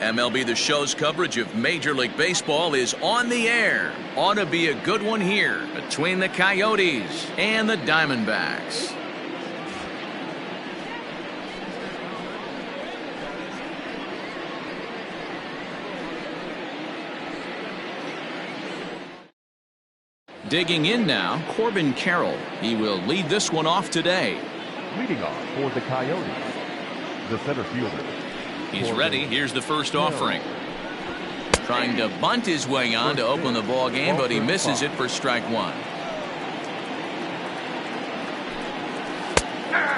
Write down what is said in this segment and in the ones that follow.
MLB The Show's coverage of Major League Baseball is on the air. Ought to be a good one here between the Coyotes and the Diamondbacks. Digging in now, Corbin Carroll. He will lead this one off today. Leading off for the Coyotes, the center fielder. He's ready. Here's the first offering. Trying to bunt his way on to open the ball game, but he misses it for strike one.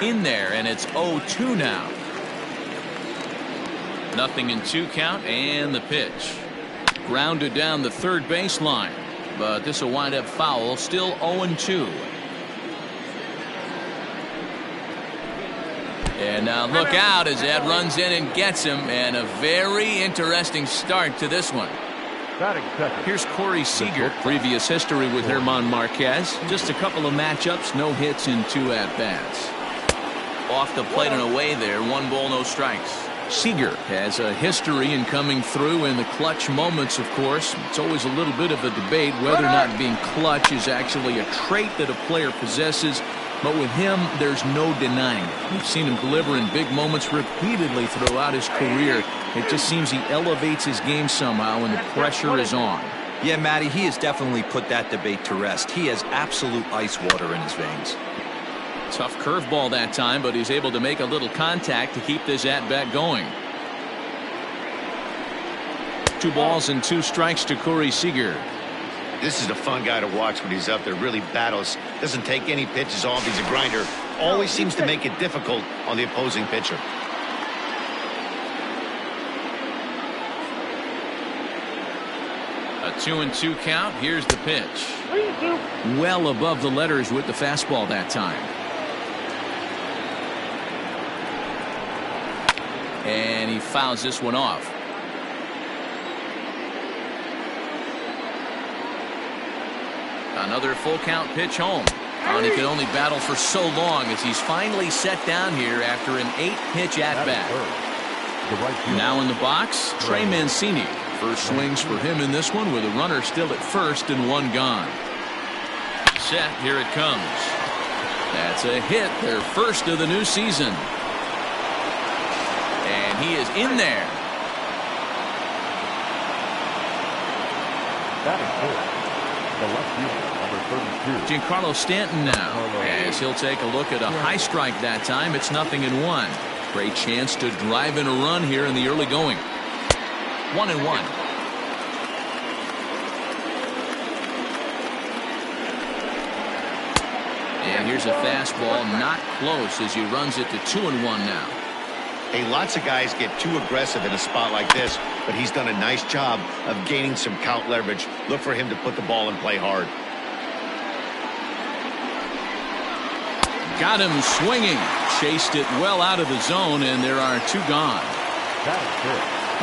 In there, and it's 0-2 now. 0-2 count, and the pitch. Grounded down the third baseline, but this will wind up foul. Still 0-2. And now look out as Ed runs in and gets him, and a very interesting start to this one. Here's Corey Seager. Previous history with German Marquez. Just a couple of matchups, no hits in 2 at-bats. Off the plate and away there, 1 ball, no strikes. Seager has a history in coming through in the clutch moments, of course. It's always a little bit of a debate whether or not being clutch is actually a trait that a player possesses. But with him, there's no denying it. We've seen him deliver in big moments repeatedly throughout his career. It just seems he elevates his game somehow when the pressure is on. Yeah, Matty, he has definitely put that debate to rest. He has absolute ice water in his veins. Tough curveball that time, but he's able to make a little contact to keep this at-bat going. 2 balls and 2 strikes to Corey Seager. This is a fun guy to watch when he's up there. Really battles. Doesn't take any pitches off. He's a grinder. Always seems to make it difficult on the opposing pitcher. A 2-2 count. Here's the pitch. Well above the letters with the fastball that time. And he fouls this one off. Another full count pitch home. And he can only battle for so long as he's finally set down here after an 8-pitch at-bat. Now in the box, Trey Mancini. First swings for him in this one with a runner still at first and 1 gone. Set, here it comes. That's a hit, their first of the new season. And he is in there. The left fielder, number 32. Giancarlo Stanton now, as he'll take a look at a high strike that time. It's 0-1. Great chance to drive in a run here in the early going. 1-1. And here's a fastball, not close, as he runs it to 2-1 now. Hey, lots of guys get too aggressive in a spot like this, but he's done a nice job of gaining some count leverage. Look for him to put the ball in play hard. Got him swinging. Chased it well out of the zone, and there are 2 gone.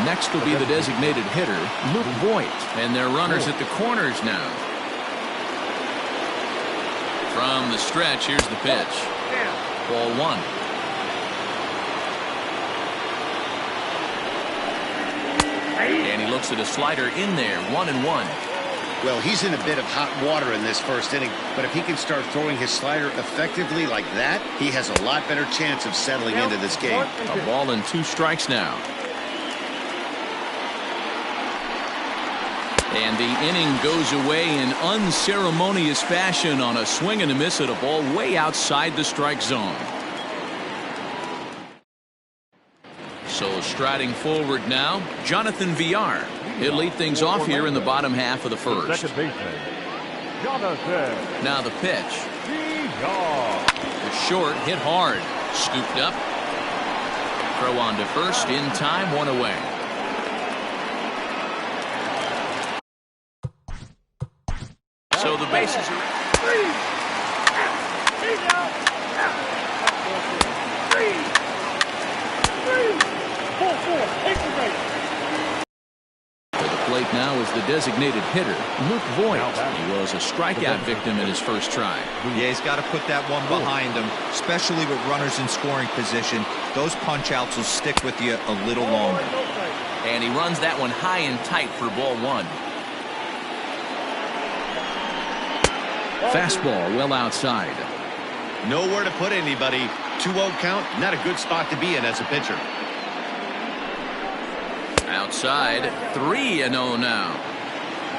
Next will be the designated hitter, Luke Voigt, and their runners at the corners now. From the stretch, here's the pitch. Ball 1. And he looks at a slider in there, 1-1. Well, he's in a bit of hot water in this first inning, but if he can start throwing his slider effectively like that, he has a lot better chance of settling into this game. A ball and 2 strikes now. And the inning goes away in unceremonious fashion on a swing and a miss at a ball way outside the strike zone. So striding forward now, Jonathan Villar. He'll lead things off here in the bottom half of the first. Now the pitch. It's short, hit hard. Scooped up. Throw on to first, in time, 1 away. So the bases are... Plate now is the designated hitter, Luke Voigt. He was a strikeout victim in his first try. Yeah, he's got to put that one behind him, especially with runners in scoring position. Those punch outs will stick with you a little longer. And he runs that one high and tight for ball 1. Fastball well outside. Nowhere to put anybody. 2-0 count, not a good spot to be in as a pitcher. Outside, 3-0 now.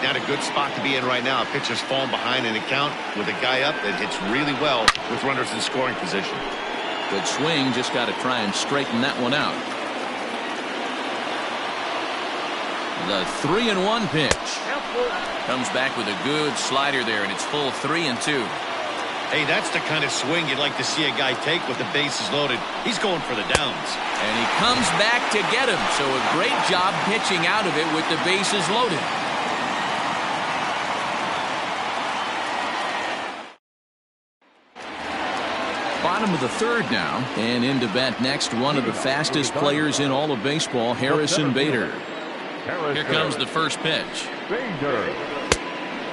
Not a good spot to be in right now. A pitcher's falling behind in the count with a guy up that hits really well with runners in scoring position. Good swing, just got to try and straighten that one out. The 3-1 pitch. Comes back with a good slider there, and it's full 3-2. Hey, that's the kind of swing you'd like to see a guy take with the bases loaded. He's going for the downs. And he comes back to get him. So a great job pitching out of it with the bases loaded. Bottom of the 3rd now, and in to bat next, one of the fastest players in all of baseball, Harrison Bader. Here comes the first pitch.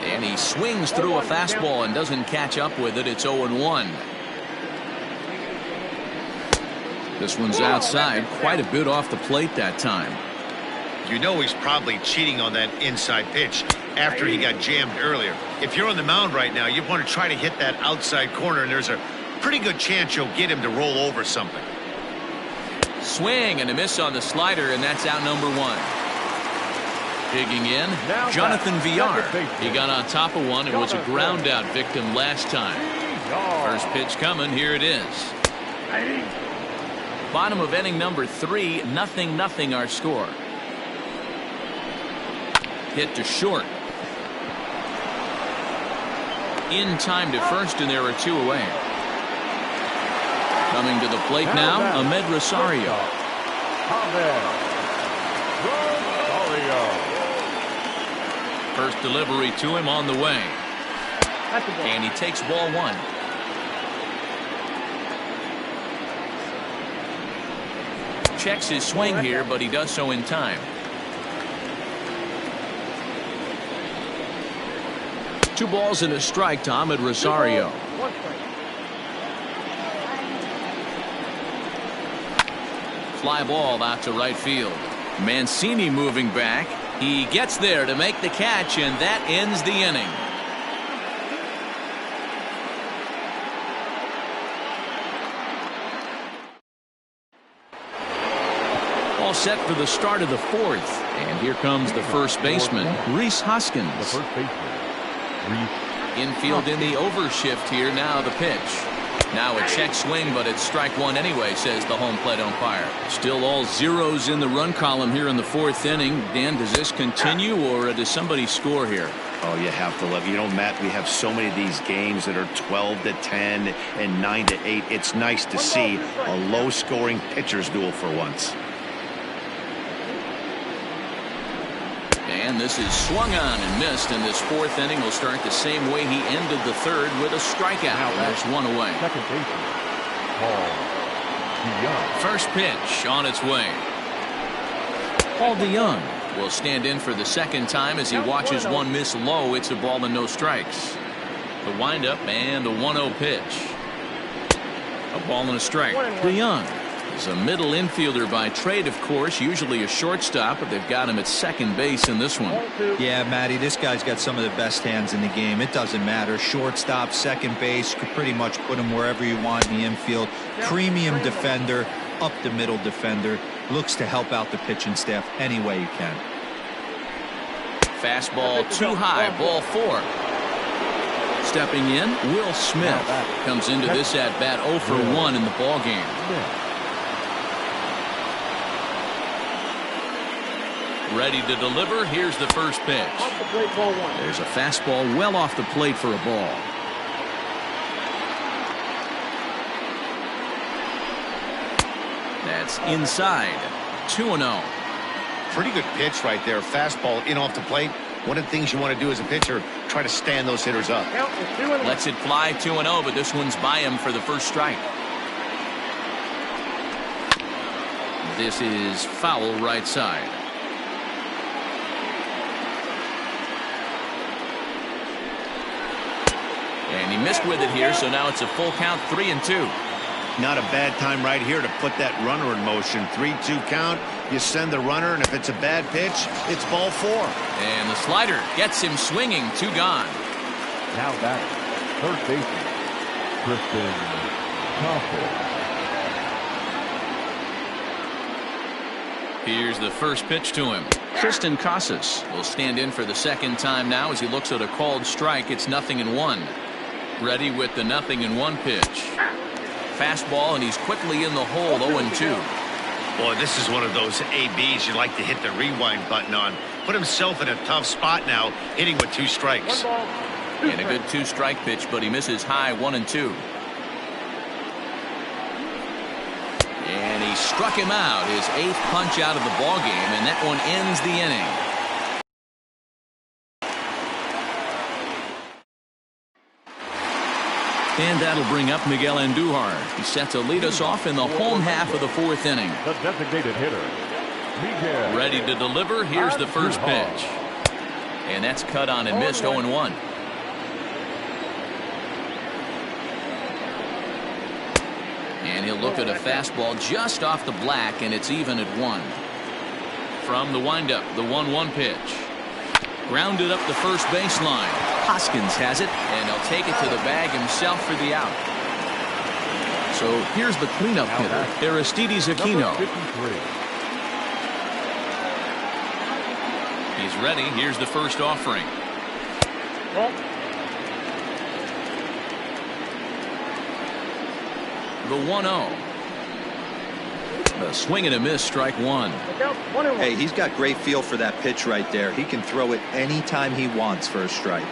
And he swings through a fastball and doesn't catch up with it. It's 0-1. This one's outside, quite a bit off the plate that time. You know he's probably cheating on that inside pitch after he got jammed earlier. If you're on the mound right now, you want to try to hit that outside corner, and there's a pretty good chance you'll get him to roll over something. Swing and a miss on the slider, and that's out number 1. Digging in, Jonathan Villar. He got on top of one and was a ground out victim last time. First pitch coming, here it is. Bottom of inning number 3, 0-0 our score. Hit to short. In time to first, and there are 2 away. Coming to the plate now, Ahmed Rosario. First delivery to him on the way. And he takes ball 1. Checks his swing here, but he does so in time. 2 balls and a strike to Ahmed Rosario. Fly ball out to right field. Mancini moving back. He gets there to make the catch, and that ends the inning. All set for the start of the 4th. And here comes the first baseman, Rhys Hoskins. The first baseman, Rhys. Infield in the overshift here. Now the pitch. Now a check swing, but it's strike 1 anyway, says the home plate umpire. Still all zeros in the run column here in the 4th inning. Dan, does this continue, or does somebody score here? Oh, you have to love. You know, Matt, we have so many of these games that are 12-10 and 9-8. It's nice to see a low-scoring pitcher's duel for once. And this is swung on and missed, and this 4th inning will start the same way he ended the 3rd, with a strikeout. There's 1 away. Second baseman, Paul DeYoung. First pitch on its way. Paul DeYoung will stand in for the 2nd time as he watches one miss low. It's a ball and no strikes. The windup and a 1-0 pitch. A ball and a strike. DeYoung is a middle infielder by trade, of course, usually a shortstop, but they've got him at second base in this one. Yeah, Matty, this guy's got some of the best hands in the game. It doesn't matter. Shortstop, second base, could pretty much put him wherever you want in the infield. Premium defender, up the middle defender. Looks to help out the pitching staff any way he can. Fastball too high, ball 4. Stepping in, Will Smith comes into this at bat 0 for 1 in the ball game. Ready to deliver. Here's the first pitch. There's a fastball well off the plate for a ball. That's inside. 2-0. Pretty good pitch right there. Fastball in off the plate. One of the things you want to do as a pitcher, try to stand those hitters up. Lets it fly 2-0, but this one's by him for the first strike. This is foul right side. And he missed with it here, so now it's a full count, 3-2. Not a bad time right here to put that runner in motion. 3-2 count. You send the runner, and if it's a bad pitch, it's ball 4. And the slider gets him swinging. 2 gone. Now batting, third baseman, Tristan Thompson. Here's the first pitch to him. Tristan Casas will stand in for the second time now as he looks at a called strike. It's 0-1. Ready with the 0-1 pitch. Fastball, and he's quickly in the hole. 0-2. Boy, this is one of those ABs you'd like to hit the rewind button on. Put himself in a tough spot now, hitting with 2 strikes. And a good 2-strike pitch, but he misses high. 1-2. And he struck him out, his 8th punch out of the ball game, and that one ends the inning. And that'll bring up Miguel Andujar. He's set to lead us off in the home half of the 4th inning. The designated hitter, Miguel. Ready to deliver. Here's the first pitch. And that's cut on and missed. 0-1. And he'll look at a fastball just off the black, and it's even at 1. From the windup, the 1-1 pitch. Grounded up the first baseline. Hoskins has it, and he'll take it to the bag himself for the out. So here's the cleanup hitter, Aristides Aquino. He's ready. Here's the first offering. The 1-0. A swing and a miss, strike 1. Hey, he's got great feel for that pitch right there. He can throw it anytime he wants for a strike.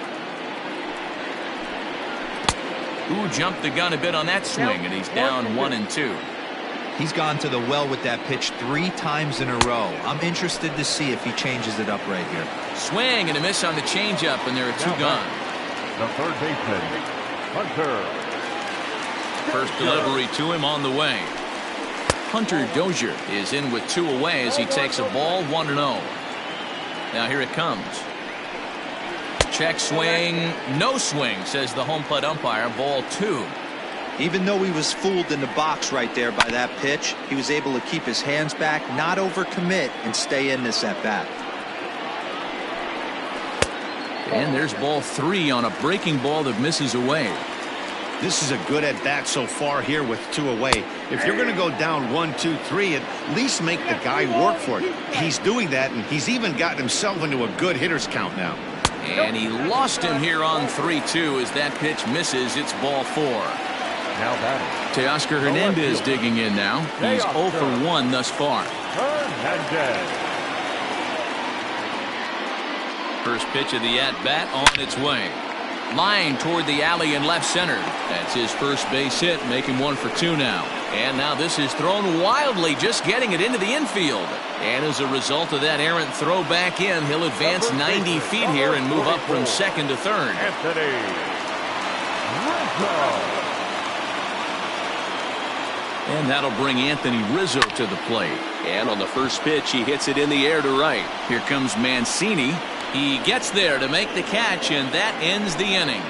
Who jumped the gun a bit on that swing, and he's down 1-2. He's gone to the well with that pitch 3 times in a row. I'm interested to see if he changes it up right here. Swing and a miss on the changeup, and there are 2 gone. The third baseman, Hunter. First delivery to him on the way. Hunter Dozier is in with 2 away as he takes a ball. 1-0. Now here it comes. Check swing. No swing, says the home plate umpire. Ball 2. Even though he was fooled in the box right there by that pitch, he was able to keep his hands back, not overcommit, and stay in this at bat. And there's ball 3 on a breaking ball that misses away. This is a good at bat so far here with 2 away. If you're going to go down 1, 2, 3, at least make the guy work for it. He's doing that, and he's even gotten himself into a good hitter's count now. And he lost him here on 3-2 as that pitch misses. It's ball 4. Now batting, Teoscar Hernandez digging in now. He's 0 for 1 thus far. Hernandez. First pitch of the at-bat on its way. Line toward the alley in left center. That's his first base hit, making 1 for 2 now. And now this is thrown wildly, just getting it into the infield. And as a result of that errant throw back in, he'll advance 90 feet here and move up from second to third. Anthony Rizzo. And that'll bring Anthony Rizzo to the plate. And on the first pitch, he hits it in the air to right. Here comes Mancini. He gets there to make the catch, and that ends the inning.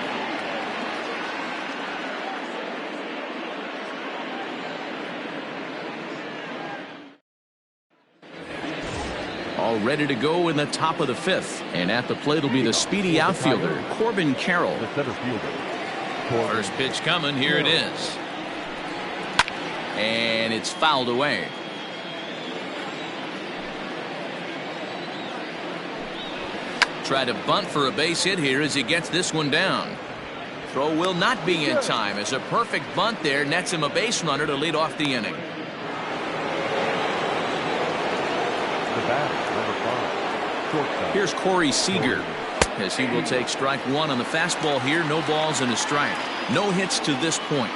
All ready to go in the top of the 5th. And at the plate will be the speedy outfielder, Corbin Carroll. The center fielder. First pitch coming. Here it is. And it's fouled away. Try to bunt for a base hit here as he gets this one down. Throw will not be in time as a perfect bunt there nets him a base runner to lead off the inning. The batter, number 5. Shortstop. Here's Corey Seager as he will take strike 1 on the fastball here. No balls and a strike. No hits to this point.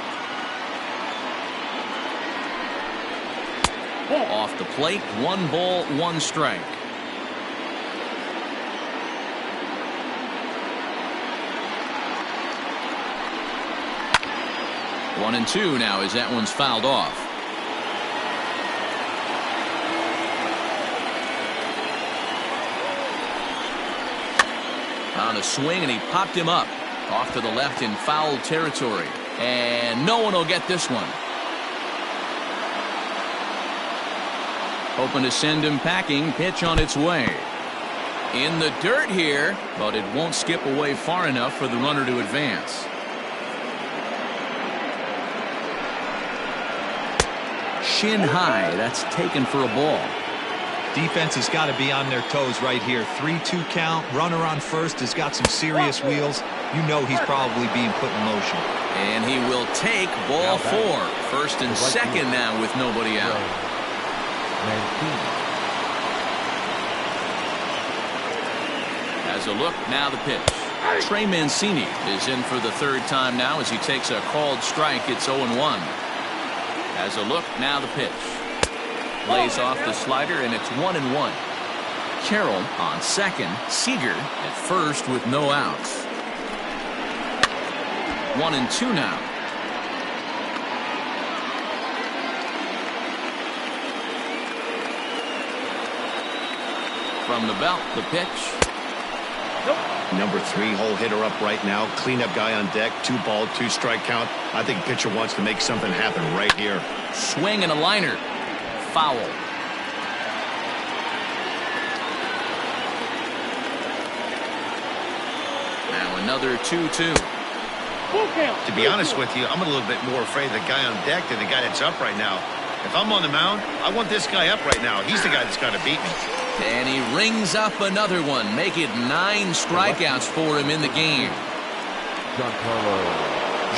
Off the plate, 1 ball, 1 strike. One and 2 now as that one's fouled off. On a swing, and he popped him up off to the left in foul territory. And no one will get this one. Hoping to send him packing. Pitch on its way. In the dirt here, but it won't skip away far enough for the runner to advance. Shin high. That's taken for a ball. Defense has got to be on their toes right here. 3-2 count. Runner on first has got some serious wheels. You know he's probably being put in motion. And he will take ball 4. First and second now with nobody out. As a look, now the pitch. Trey Mancini is in for the 3rd time now as he takes a called strike. It's 0-1. As a look, now the pitch. Lays off the slider, and it's 1-1. Carroll on second. Seager at first with no outs. 1-2 now. From the belt, the pitch. Number 3 hole hitter up right now. Cleanup guy on deck. 2 ball, 2 strike count. I think pitcher wants to make something happen right here. Swing and a liner. Foul. Now another 2-2. To be honest with you, I'm a little bit more afraid of the guy on deck than the guy that's up right now. If I'm on the mound, I want this guy up right now. He's the guy that's got to beat me. And he rings up another one. Make it 9 strikeouts for him in the game.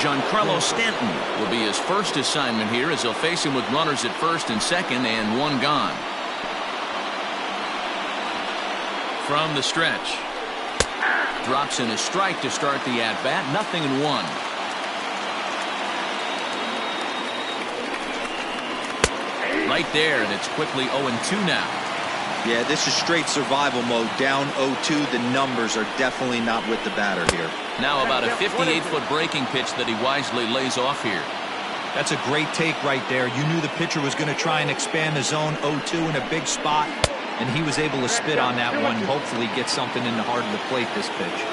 Giancarlo Stanton will be his first assignment here as he'll face him with runners at first and second and 1 gone. From the stretch. Drops in a strike to start the at-bat. 0-1. Right there, and it's quickly 0-2 now. Yeah, this is straight survival mode. Down 0-2. The numbers are definitely not with the batter here. Now about a 58-foot breaking pitch that he wisely lays off here. That's a great take right there. You knew the pitcher was going to try and expand the zone. 0-2 in a big spot, and he was able to spit on that one. Hopefully get something in the heart of the plate this pitch.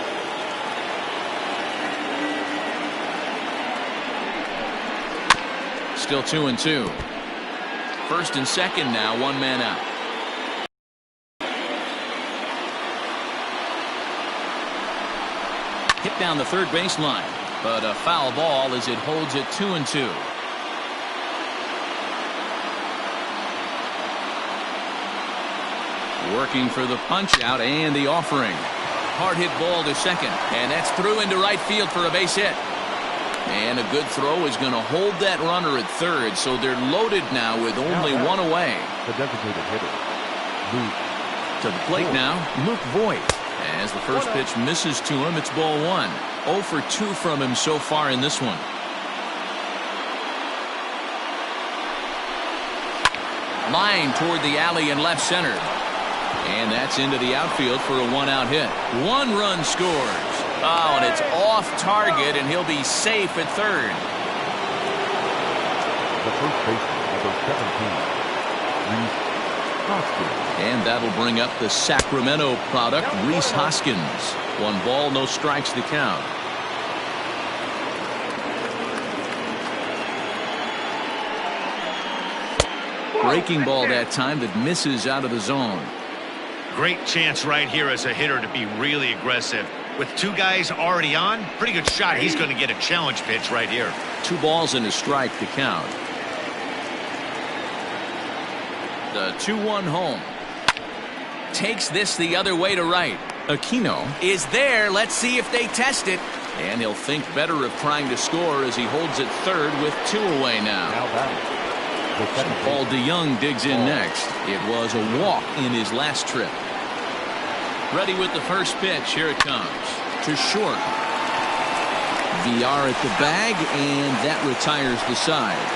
Still 2-2. First and second now, 1 man out. Hit down the third baseline, but a foul ball as it holds it 2-2. Working for the punch out and the offering. Hard hit ball to second, and that's through into right field for a base hit. And a good throw is going to hold that runner at third, so they're loaded now with only 1 away. The designated hitter, Luke. To the plate now, Luke Voigt. As the first pitch misses to him, it's ball 1. 0 for 2 from him so far in this one. Line toward the alley in left center. And that's into the outfield for a 1-out hit. 1 run scores. Oh, and it's off target, and he'll be safe at third. The first baseman, number 17, Rhys Hoskins. And that'll bring up the Sacramento product, Rhys Hoskins. 1 ball, no strikes to count. Breaking ball that time that misses out of the zone. Great chance right here as a hitter to be really aggressive. With 2 guys already on, pretty good shot. He's going to get a challenge pitch right here. 2 balls and a strike to count. The 2-1 home. Takes this the other way to right. Aquino is there. Let's see if they test it. And he'll think better of trying to score as he holds it third with 2 away now. Paul DeYoung digs in next. It was a walk in his last trip. Ready with the first pitch. Here it comes. To short. VR at the bag, and that retires the side.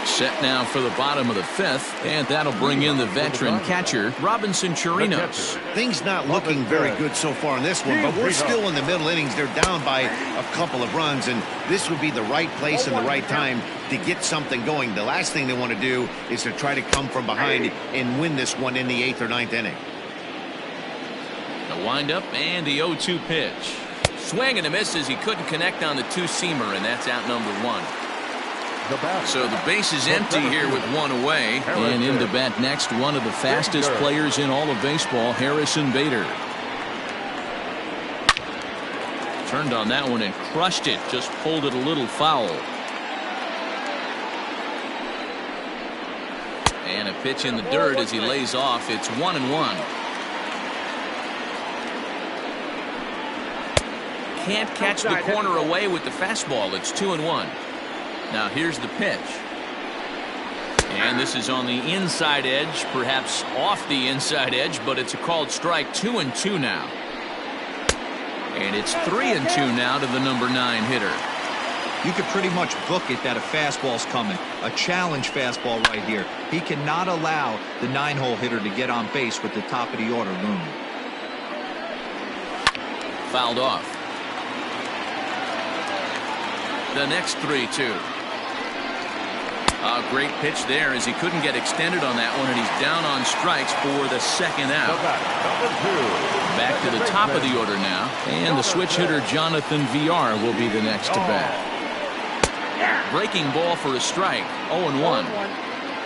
Set now for the bottom of the 5th, and that'll bring in the veteran catcher, Robinson Chirinos. Things not looking very good so far in this one, but we're still in the middle innings. They're down by a couple of runs, and this would be the right place and the right time to get something going. The last thing they want to do is to try to come from behind and win this one in the 8th or 9th inning. The windup and the 0-2 pitch. Swing and a miss as he couldn't connect on the two-seamer, and that's out number 1. So the base is empty here with 1 away. And in to bat next, one of the fastest players in all of baseball, Harrison Bader. Turned on that one and crushed it. Just pulled it a little foul. And a pitch in the dirt as he lays off. It's 1-1. Can't catch the corner away with the fastball. It's 2-1. Now here's the pitch. And this is on the inside edge, perhaps off the inside edge, but it's a called strike. 2-2 now. And it's 3-2 now to the number 9 hitter. You could pretty much book it that a fastball's coming. A challenge fastball right here. He cannot allow the 9-hole hitter to get on base with the top of the order looming. Fouled off. The next 3-2. A great pitch there as he couldn't get extended on that one, and he's down on strikes for the second out. Back to the top of the order now, and the switch hitter Jonathan VR will be the next to bat. Breaking ball for a strike. 0-1.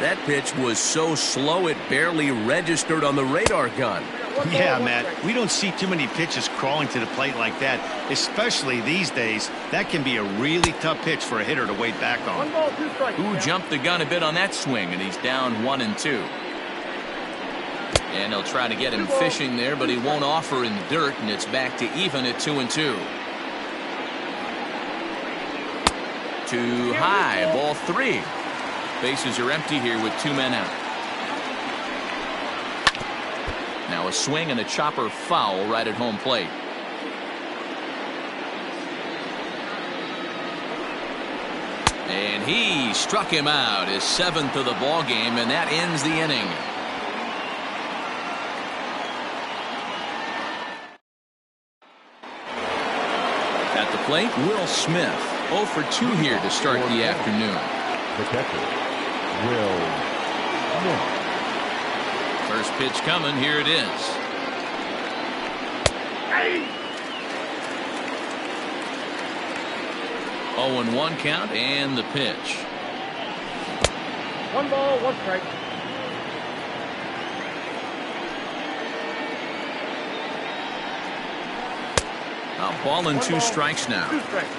That pitch was so slow it barely registered on the radar gun. Yeah, Matt, we don't see too many pitches crawling to the plate like that, especially these days. That can be a really tough pitch for a hitter to wait back on. Who jumped the gun a bit on that swing, and he's down 1-2. And they'll try to get him fishing there, but he won't offer in the dirt, and it's back to even at 2-2. Too high, ball 3. Bases are empty here with 2 men out. Now a swing and a chopper foul right at home plate. And he struck him out, his 7th of the ball game, and that ends the inning. At the plate, Will Smith. 0 for 2 here to start the afternoon. The catcher, Will Smith. First pitch coming. Here it is. Hey. 0-1 count and the pitch. 1 ball, 1 strike. A ball and 2 strikes now. 2 strikes.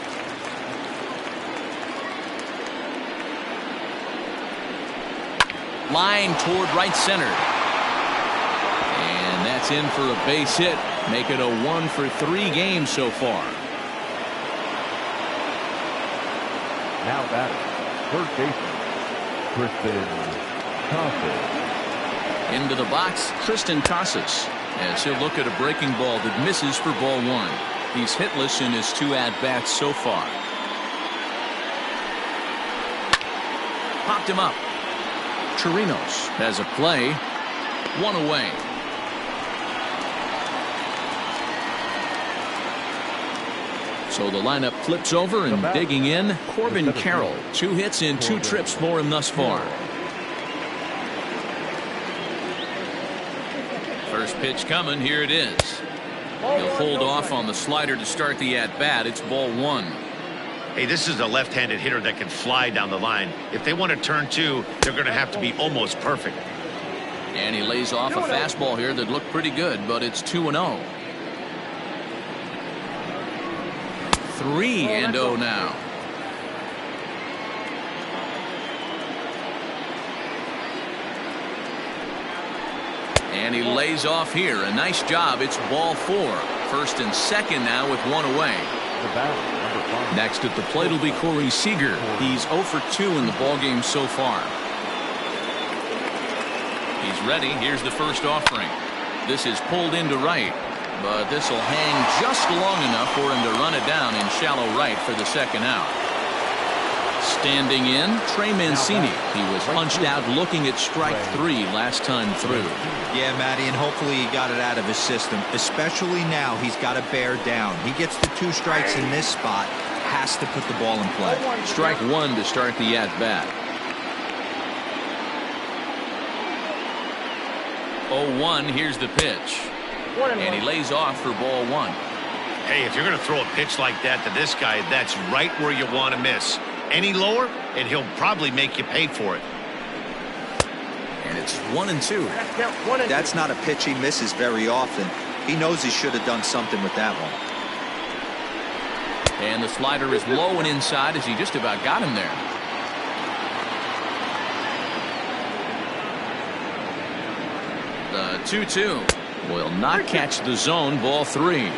Line toward right center. And that's in for a base hit. Make it a 1 for 3 game so far. Now batting, third baseman, Tristan Casas. Into the box, Tristan Casas. As he'll look at a breaking ball that misses for ball 1. He's hitless in his 2 at-bats so far. Popped him up. Chirinos has a play. 1 away. So the lineup flips over, and digging in, Corbin Carroll. 2 hits in 2 trips for him thus far. First pitch coming. Here it is. He'll hold off on the slider to start the at-bat. It's ball 1. Hey, this is a left-handed hitter that can fly down the line. If they want to turn 2, they're going to have to be almost perfect. And he lays off a fastball here that looked pretty good, but it's 2-0. 3-0 now. And he lays off here. A nice job. It's ball 4. First and second now with 1 away. Next at the plate will be Corey Seager. He's 0 for 2 in the ballgame so far. He's ready. Here's the first offering. This is pulled into right, but this will hang just long enough for him to run it down in shallow right for the second out. Standing in, Trey Mancini. He was punched out looking at strike 3 last time through. Yeah, Matty, and hopefully he got it out of his system. Especially now, he's got to bear down. He gets the 2 strikes in this spot, has to put the ball in play. Strike 1 to start the at-bat. 0-1, here's the pitch. And he lays off for ball 1. Hey, if you're going to throw a pitch like that to this guy, that's right where you want to miss. Any lower, and he'll probably make you pay for it. And it's 1-2. That's not a pitch he misses very often. He knows he should have done something with that one. And the slider is low and inside as he just about got him there. The 2-2 will not catch the zone. Ball 3.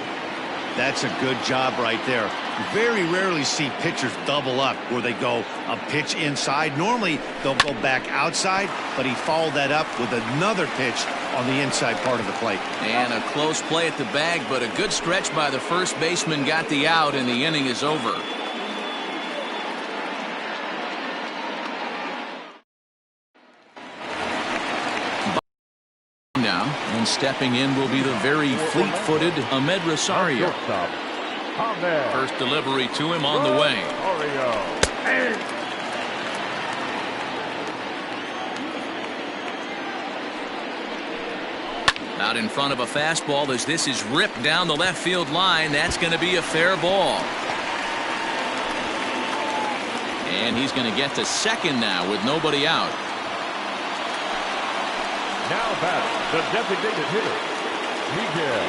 That's a good job right there. Very rarely see pitchers double up where they go a pitch inside. Normally they'll go back outside, but he followed that up with another pitch on the inside part of the plate. And a close play at the bag, but a good stretch by the first baseman got the out, and the inning is over. Now, and stepping in will be the very fleet-footed Ahmed Rosario. First delivery to him on the way. Out in front of a fastball as this is ripped down the left field line. That's going to be a fair ball. And he's going to get to second now with nobody out. Now back, the designated hitter, Miguel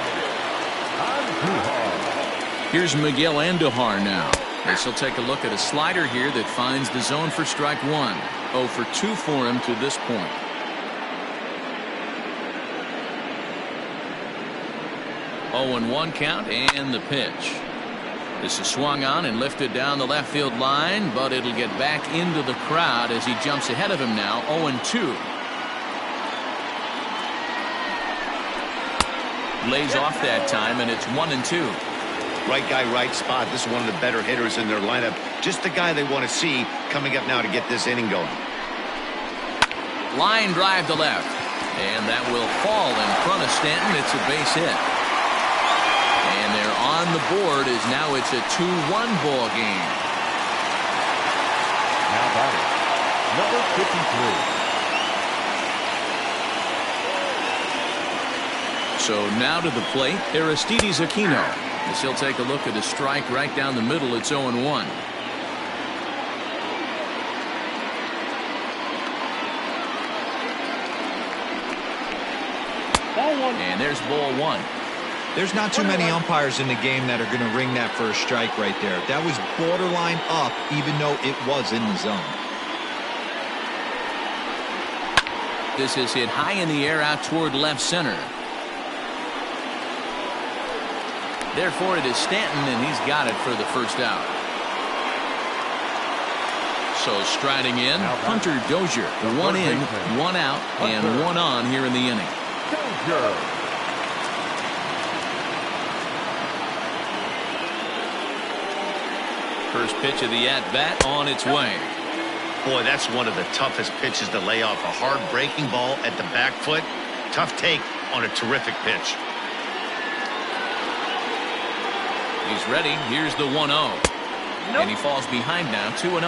Andujar. Here's Miguel Andujar now. As he'll take a look at a slider here that finds the zone for strike 1. 0 for 2 for him to this point. Oh, and 1 count, and the pitch. This is swung on and lifted down the left field line, but it'll get back into the crowd as he jumps ahead of him now. 0 and 2. Lays off that time, and it's 1 and 2. Right guy, right spot. This is one of the better hitters in their lineup. Just the guy they want to see coming up now to get this inning going. Line drive to left, and that will fall in front of Stanton. It's a base hit. And they're on the board as now it's a 2-1 ball game. Now batting, number 53. So now to the plate, Aristides Aquino. As he'll take a look at a strike right down the middle. It's 0-1. And there's ball 1. There's not too many umpires in the game that are going to ring that first strike right there. That was borderline up, even though it was in the zone. This is hit high in the air out toward left center. Therefore, it is Stanton, and he's got it for the first out. So striding in, Hunter Dozier. 1 in, 1 out, and 1 on here in the inning. First pitch of the at-bat on its way. Boy, that's one of the toughest pitches to lay off. A hard breaking ball at the back foot. Tough take on a terrific pitch. He's ready. Here's the 1-0. And he falls behind now, 2-0.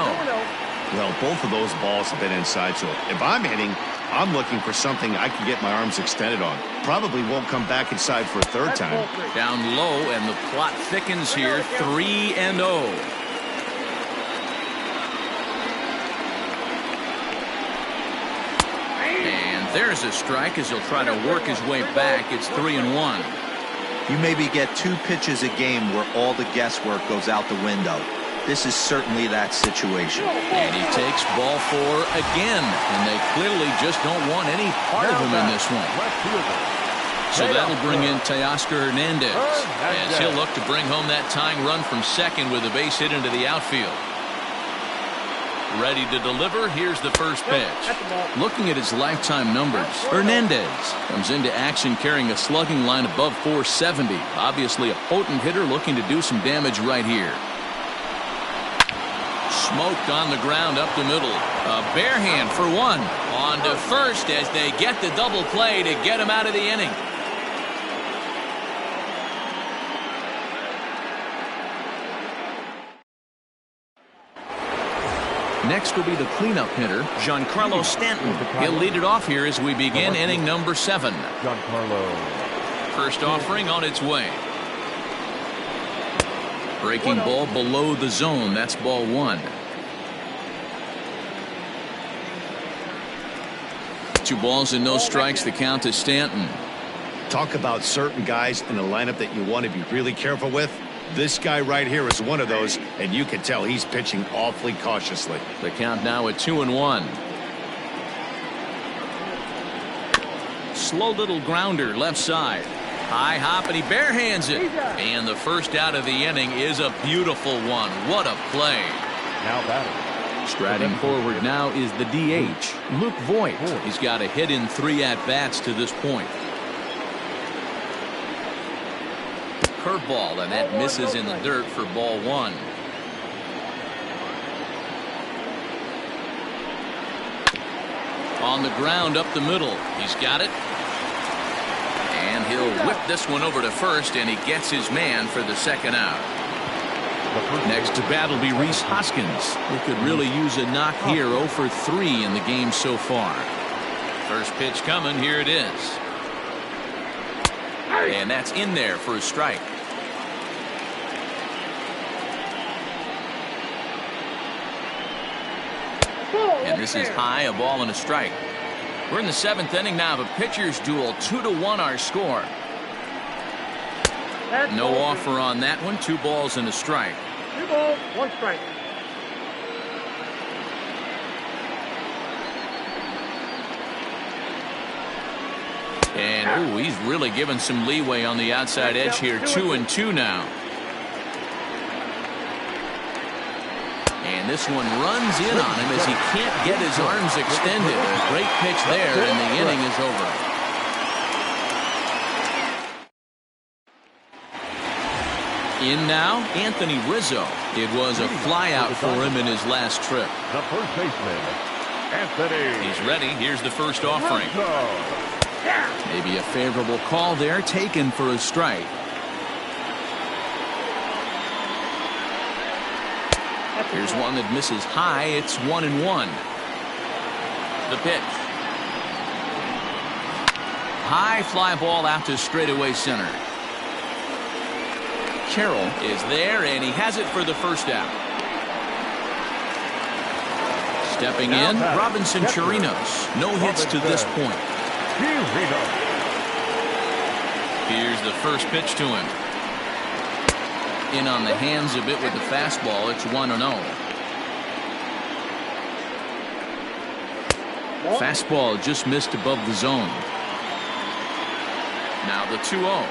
Well, both of those balls have been inside, so if I'm hitting, I'm looking for something I can get my arms extended on. Probably won't come back inside for a third time. Down low, and the plot thickens here, 3-0. And there's a strike as he'll try to work his way back. It's 3-1. You maybe get 2 pitches a game where all the guesswork goes out the window. This is certainly that situation. And he takes ball 4 again, and they clearly just don't want any part of him in this one. So that'll bring in Teoscar Hernandez, as he'll look to bring home that tying run from second with a base hit into the outfield. Ready to deliver. Here's the first pitch. Looking at his lifetime numbers, Hernandez comes into action carrying a slugging line above 470. Obviously a potent hitter looking to do some damage right here. Smoked on the ground up the middle. A bare hand for 1. On to first as they get the double play to get him out of the inning. Next will be the cleanup hitter, Giancarlo Stanton. He'll lead it off here as we begin inning number 7. Giancarlo. First offering on its way. Breaking ball below the zone. That's ball one. 2 balls and no strikes. The count to Stanton. Talk about certain guys in the lineup that you want to be really careful with. This guy right here is one of those, and you can tell he's pitching awfully cautiously. The count now at 2-1. Slow little grounder left side. High hop, and he barehands it. And the first out of the inning is a beautiful one. What a play. Now batting. Striding forward now is the DH, Luke Voigt. He's got a hit in 3 at-bats to this point. Curveball, and that misses in the dirt for ball one. On the ground up the middle. He's got it. And he'll whip this one over to first, and he gets his man for the second out. Next to bat will be Rhys Hoskins, who could really use a knock here. 0 for 3 in the game so far. First pitch coming. Here it is. And that's in there for a strike. And this is high, a ball and a strike. We're in the 7th inning now of a pitcher's duel. 2-1 our score. No offer on that one. 2 balls and a strike. 2 balls, 1 strike. And he's really given some leeway on the outside edge here. 2-2 now. And this one runs in on him as he can't get his arms extended. A great pitch there, and the inning is over. In now, Anthony Rizzo. It was a flyout for him in his last trip. The first baseman, Anthony. He's ready. Here's the first offering. Maybe a favorable call there, taken for a strike. Here's one that misses high. It's 1-1. The pitch. High fly ball out to straightaway center. Carroll is there, and he has it for the first out. Stepping in, Robinson Chirinos. No hits to this point. Here's the first pitch to him. In on the hands a bit with the fastball. It's 1-0. Fastball just missed above the zone. Now the 2-0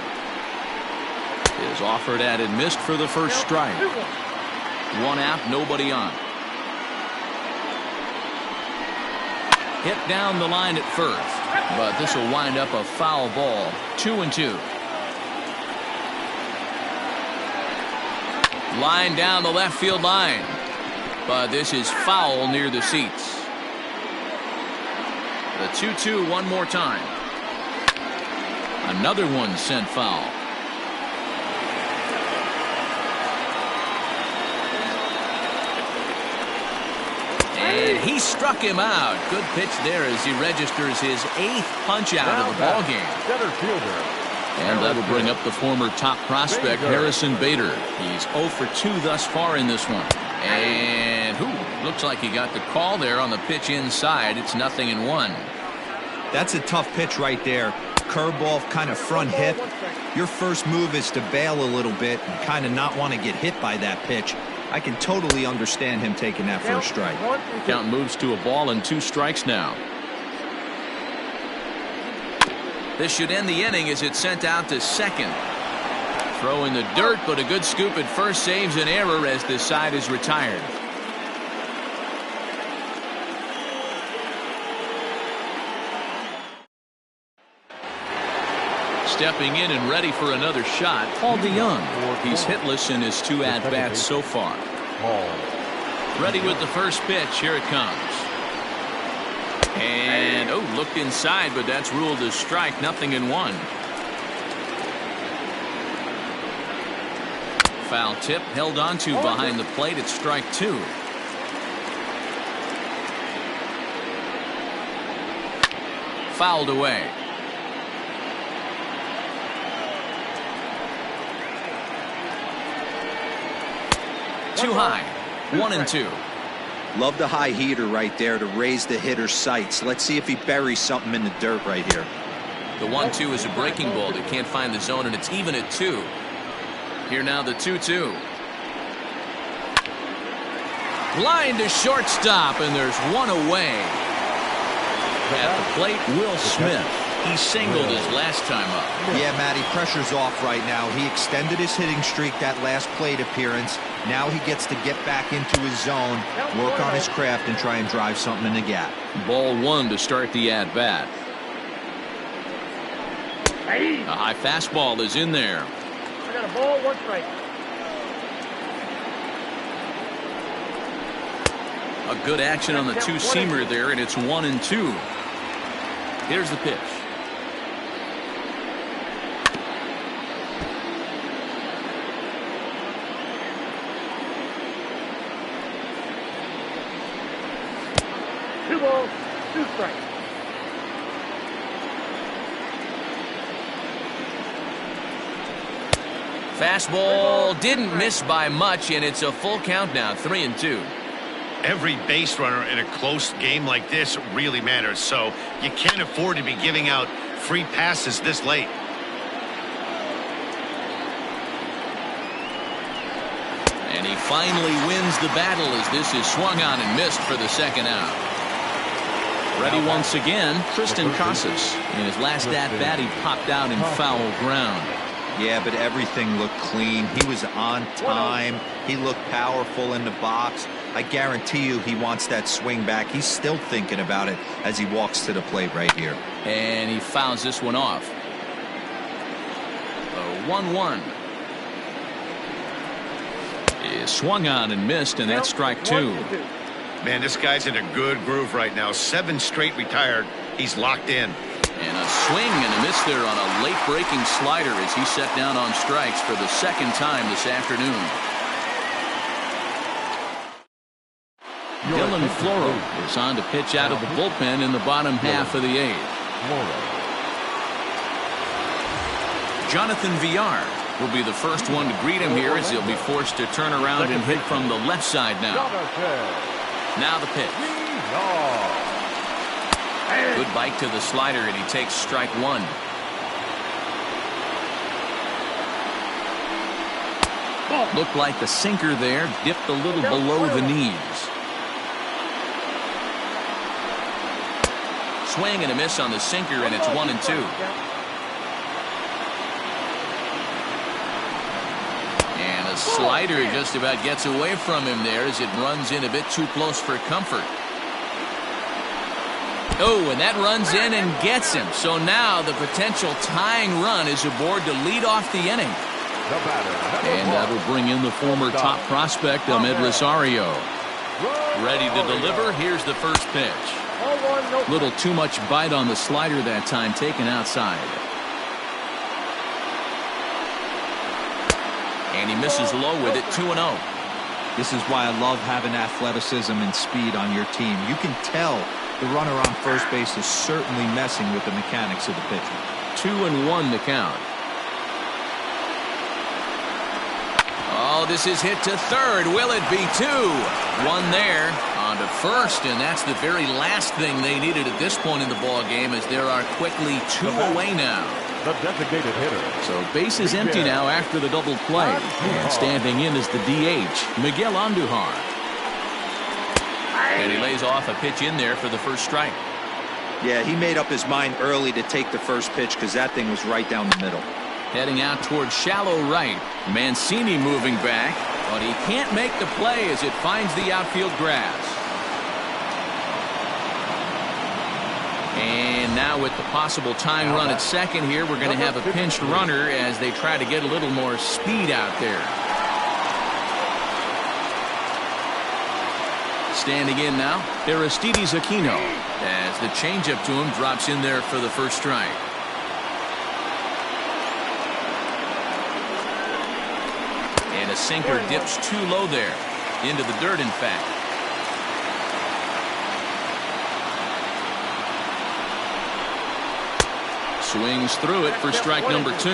is offered at and missed for the first strike. 1 out, nobody on. Hit down the line at first, but this will wind up a foul ball. 2-2. Line down the left field line, but this is foul near the seats. The 2-2 one more time. Another one sent foul. And he struck him out. Good pitch there as he registers his 8th punch out of the ball game. Center fielder. And that'll bring up the former top prospect, Harrison Bader. He's 0 for 2 thus far in this one. And looks like he got the call there on the pitch inside. It's 0-1. That's a tough pitch right there. Curveball, kind of front hip. Your first move is to bail a little bit and kind of not want to get hit by that pitch. I can totally understand him taking that first strike. Count moves to a ball and 2 strikes now. This should end the inning as it's sent out to second. Throw in the dirt, but a good scoop at first saves an error as this side is retired. Stepping in and ready for another shot, Paul DeYoung. He's hitless in his 2 at-bats so far. Ready with the first pitch. Here it comes. And looked inside, but that's ruled a strike. 0-1. Foul tip held onto behind the plate at strike 2. Fouled away. Too high. 1-2. Love the high heater right there to raise the hitter's sights. Let's see if he buries something in the dirt right here. The 1-2 is a breaking ball that can't find the zone, and it's even at 2. Here now the 2-2. Line to shortstop, and there's one away. At the plate, Will Smith. He singled his last time up. Yeah, Matty, pressure's off right now. He extended his hitting streak that last plate appearance. Now he gets to get back into his zone, work on his craft, and try and drive something in the gap. Ball 1 to start the at-bat. A high fastball is in there. I got a ball, 1 strike. A good action on the two-seamer there, and it's 1-2. Here's the pitch. Two balls, 2 strikes. Fastball didn't miss by much, and it's a full count now, 3-2. Every base runner in a close game like this really matters, so you can't afford to be giving out free passes this late. And he finally wins the battle as this is swung on and missed for the second out. Ready once again, Tristan Casas. In his last at-bat, he popped out in foul ground. Yeah, but everything looked clean. He was on time. He looked powerful in the box. I guarantee you he wants that swing back. He's still thinking about it as he walks to the plate right here. And he fouls this one off. 1-1. He swung on and missed, and that's strike 2. Man, this guy's in a good groove right now. 7 straight retired. He's locked in. And a swing and a miss there on a late breaking slider as he set down on strikes for the second time this afternoon. Dylan Floro is on to pitch out of the bullpen in the bottom half of the 8th. Jonathan Villar will be the first one to greet him here as he'll be forced to turn around and hit from the left side now. Now the pitch. Good bite to the slider, and he takes strike 1. Looked like the sinker there, dipped a little below the knees. Swing and a miss on the sinker, and it's 1-2. And a slider just about gets away from him there as it runs in a bit too close for comfort. Oh, and that runs in and gets him. So now the potential tying run is aboard to lead off the inning. And that'll bring in the former top prospect, Ahmed Rosario. Ready to deliver. Here's the first pitch. Little too much bite on the slider that time, taken outside. And he misses low with it, 2-0. This is why I love having athleticism and speed on your team. You can tell the runner on first base is certainly messing with the mechanics of the pitcher. 2-1 the count. Oh, this is hit to third. Will it be 2? 1 there. On to first, and that's the very last thing they needed at this point in the ball game, as there are quickly 2 away now. The designated hitter. So base is empty now after the double play, and standing in is the DH, Miguel Andujar. And he lays off a pitch in there for the first strike. Yeah, he made up his mind early to take the first pitch because that thing was right down the middle. Heading out towards shallow right. Mancini moving back, but he can't make the play as it finds the outfield grass. And now with the possible tying run at second here, we're going to have a pinched runner as they try to get a little more speed out there. Standing in now, Aristides Aquino, as the changeup to him drops in there for the first strike. And a sinker dips too low there, into the dirt in fact. Swings through it for strike number 2.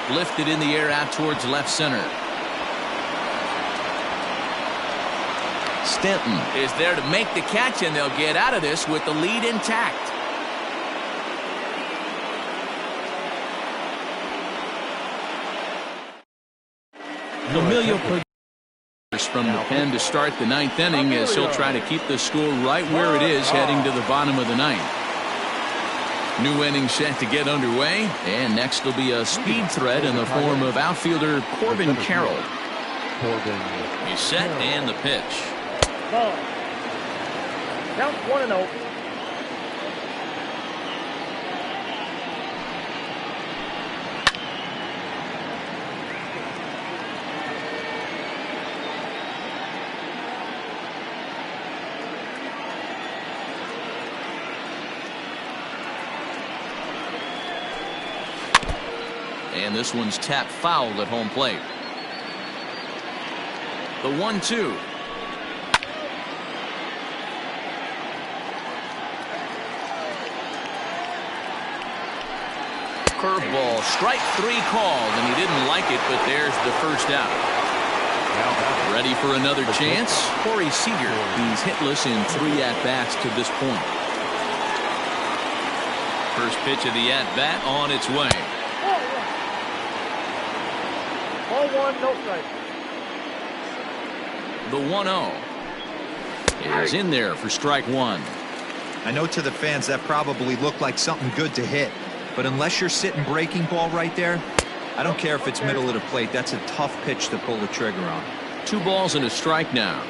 2 Lifted in the air out towards left center. Stanton is there to make the catch, and they'll get out of this with the lead intact. Emilio from the pen to start the ninth inning, as he'll try to keep the score right where it is heading to the bottom of the ninth. New inning set to get underway, and next will be a speed threat in the form of outfielder Corbin Carroll. He's set, and the pitch. Ball. Count 1-0. And this one's tapped foul at home plate. The 1-2. Curveball, strike 3 called, and he didn't like it, but there's the first out. Ready for another chance? Corey Seager. He's hitless in 3 at-bats to this point. First pitch of the at-bat on its way. Ball 1, no strike. The 1-0 is in there for strike 1. I know to the fans that probably looked like something good to hit, but unless you're sitting breaking ball right there, I don't care if it's middle of the plate. That's a tough pitch to pull the trigger on. 2 balls and a strike now.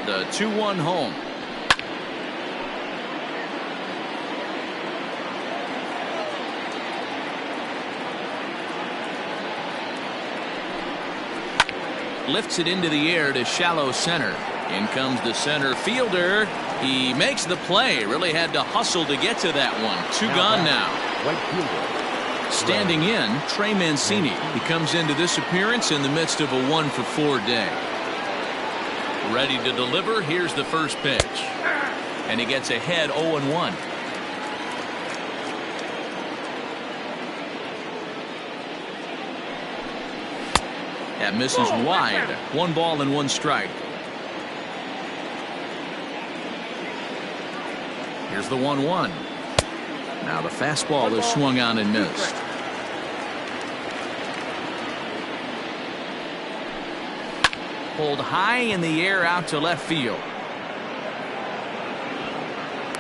The 2-1 home. Lifts it into the air to shallow center. In comes the center fielder. He makes the play. Really had to hustle to get to that one. 2 gone now. Standing in, Trey Mancini. He comes into this appearance in the midst of a 1-for-4 day. Ready to deliver. Here's the first pitch. And he gets ahead 0-1. That misses wide. 1 ball and 1 strike. Here's the 1-1. Now the fastball is swung on and missed. Pulled high in the air out to left field.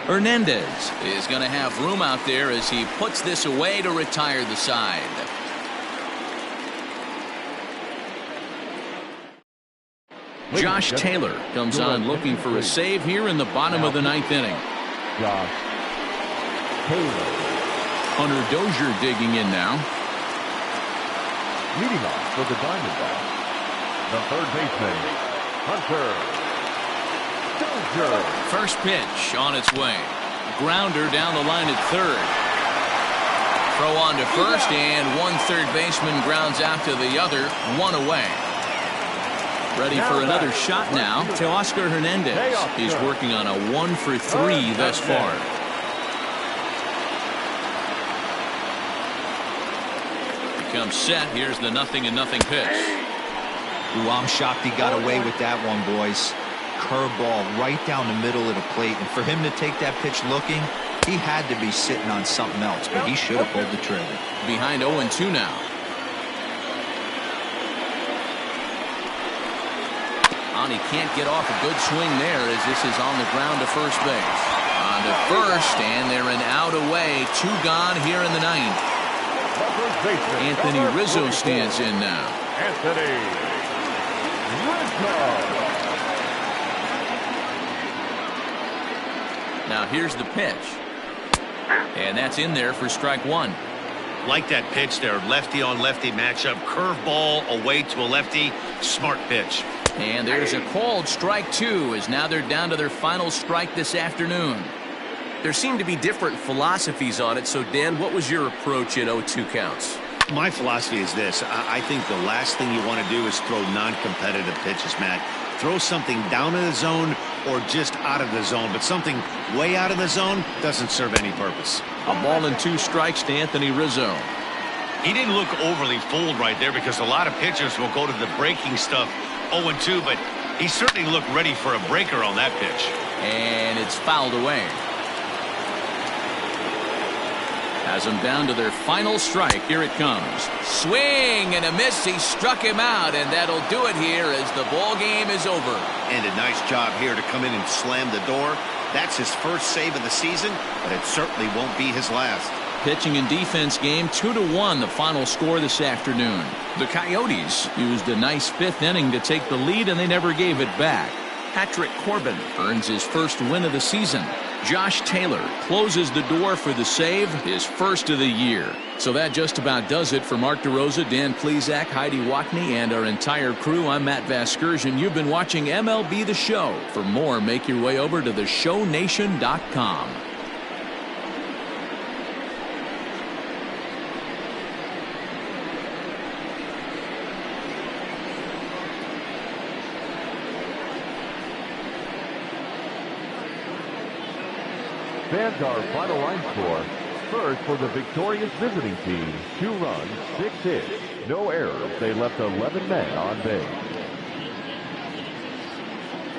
Hernandez is going to have room out there as he puts this away to retire the side. Josh Taylor comes on looking for a save here in the bottom of the 9th inning. Josh Taylor. Hunter Dozier digging in now. Leading off for the Diamondbacks, the third baseman, Hunter Dozier. First pitch on its way. Grounder down the line at third. Throw on to first, and 1 third baseman grounds out to the other. 1 away. Ready for another shot now to Oscar Hernandez. He's working on a 1-for-3 thus far. Becomes set. Here's the 0-0 pitch. Ooh, I'm shocked he got away with that one, boys. Curveball right down the middle of the plate, and for him to take that pitch looking, he had to be sitting on something else, but he should have pulled the trigger. Behind 0-2 now. He can't get off a good swing there as this is on the ground to first base. On to first, and they're an out away. 2 gone here in the 9th. Anthony Rizzo stands in now. Anthony Rizzo. Now here's the pitch. And that's in there for strike 1. Like that pitch there, lefty on lefty matchup. Curveball away to a lefty. Smart pitch. And there's a called strike 2 as now they're down to their final strike this afternoon. There seem to be different philosophies on it. So, Dan, what was your approach at 0-2 counts? My philosophy is this. I think the last thing you want to do is throw non-competitive pitches, Matt. Throw something down in the zone or just out of the zone, but something way out of the zone doesn't serve any purpose. A ball and 2 strikes to Anthony Rizzo. He didn't look overly fooled right there because a lot of pitchers will go to the breaking stuff 0-2, but he certainly looked ready for a breaker on that pitch. And it's fouled away. Has them down to their final strike. Here it comes. Swing and a miss. He struck him out, and that'll do it here as the ball game is over. And a nice job here to come in and slam the door. That's his first save of the season, but it certainly won't be his last. Pitching and defense game 2-1, the final score this afternoon. The Coyotes used a nice fifth inning to take the lead, and they never gave it back. Patrick Corbin earns his first win of the season. Josh Taylor closes the door for the save, his first of the year. So that just about does it for Mark DeRosa, Dan Plesac, Heidi Watney, and our entire crew. I'm Matt Vasgersian. You've been watching MLB The Show. For more, make your way over to theshownation.com. Fans, our final line score. First, for the victorious visiting team, 2 runs, 6 hits, no errors. They left 11 men on base.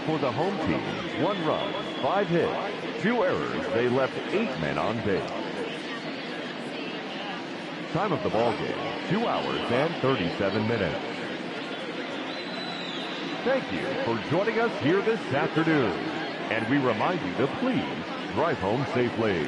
For the home team, 1 run, 5 hits, 2 errors. They left 8 men on base. Time of the ball game, 2 hours and 37 minutes. Thank you for joining us here this afternoon. And we remind you to please drive home safely.